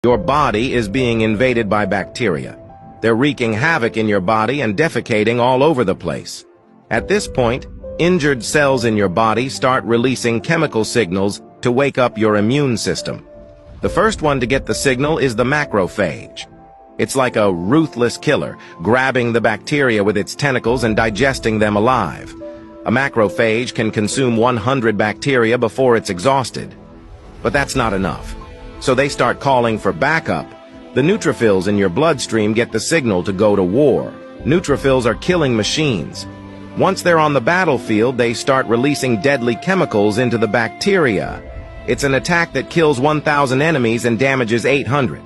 Your body is being invaded by bacteria. They're wreaking havoc in your body and defecating all over the place. At this point, injured cells in your body start releasing chemical signals to wake up your immune system. The first one to get the signal is the macrophage. It's like a ruthless killer, grabbing the bacteria with its tentacles and digesting them alive. A macrophage can consume 100 bacteria before it's exhausted. But that's not enough. So they start calling for backup. The neutrophils in your bloodstream get the signal to go to war. Neutrophils are killing machines. Once they're on the battlefield, they start releasing deadly chemicals into the bacteria. It's an attack that kills 1,000 enemies and damages 800.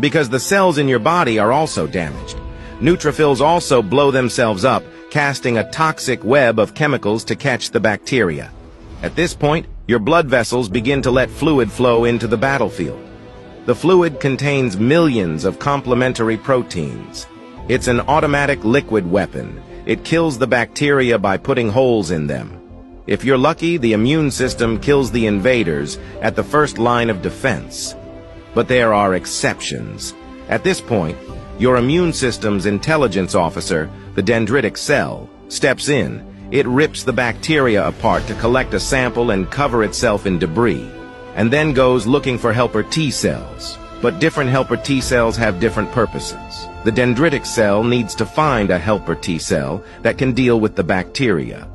Because the cells in your body are also damaged. Neutrophils also blow themselves up, casting a toxic web of chemicals to catch the bacteria. At this point, your blood vessels begin to let fluid flow into the battlefield. The fluid contains millions of complementary proteins. It's an automatic liquid weapon. It kills the bacteria by putting holes in them. If you're lucky, the immune system kills the invaders at the first line of defense. But there are exceptions. At this point, your immune system's intelligence officer, the dendritic cell, steps in. It rips the bacteria apart to collect a sample and cover itself in debris, and then goes looking for helper T cells. But different helper T cells have different purposes. The dendritic cell needs to find a helper T cell that can deal with the bacteria,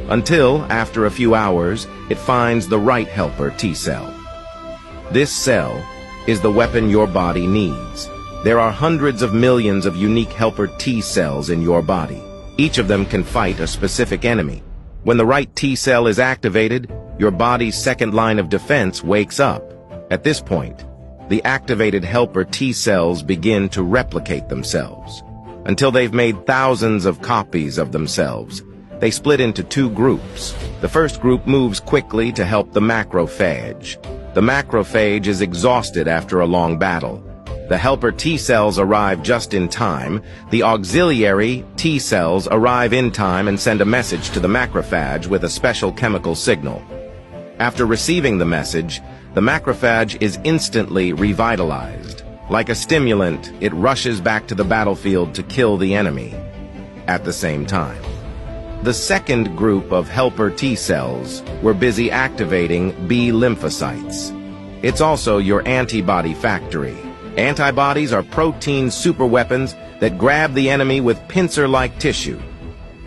until, after a few hours, it finds the right helper T cell. This cell is the weapon your body needs. There are hundreds of millions of unique helper T cells in your body. Each of them can fight a specific enemy. When the right T cell is activated, your body's second line of defense wakes up. At this point, the activated helper T cells begin to replicate themselves. Until they've made thousands of copies of themselves, they split into two groups. The first group moves quickly to help the macrophage. The macrophage is exhausted after a long battle. The helper T cells arrive just in time. The auxiliary T cells arrive in time and send a message to the macrophage with a special chemical signal. After receiving the message, the macrophage is instantly revitalized. Like a stimulant, it rushes back to the battlefield to kill the enemy. At the same time, the second group of helper T cells were busy activating B lymphocytes. It's also your antibody factory. Antibodies are protein superweapons that grab the enemy with pincer-like tissue.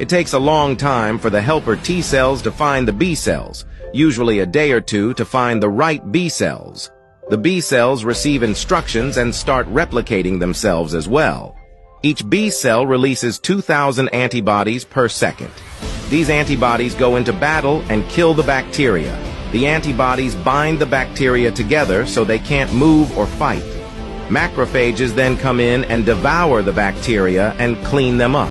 It takes a long time for the helper T cells to find the B cells, usually a day or two to find the right B cells. The B cells receive instructions and start replicating themselves as well. Each B cell releases 2,000 antibodies per second. These antibodies go into battle and kill the bacteria. The antibodies bind the bacteria together so they can't move or fight. Macrophages then come in and devour the bacteria and clean them up.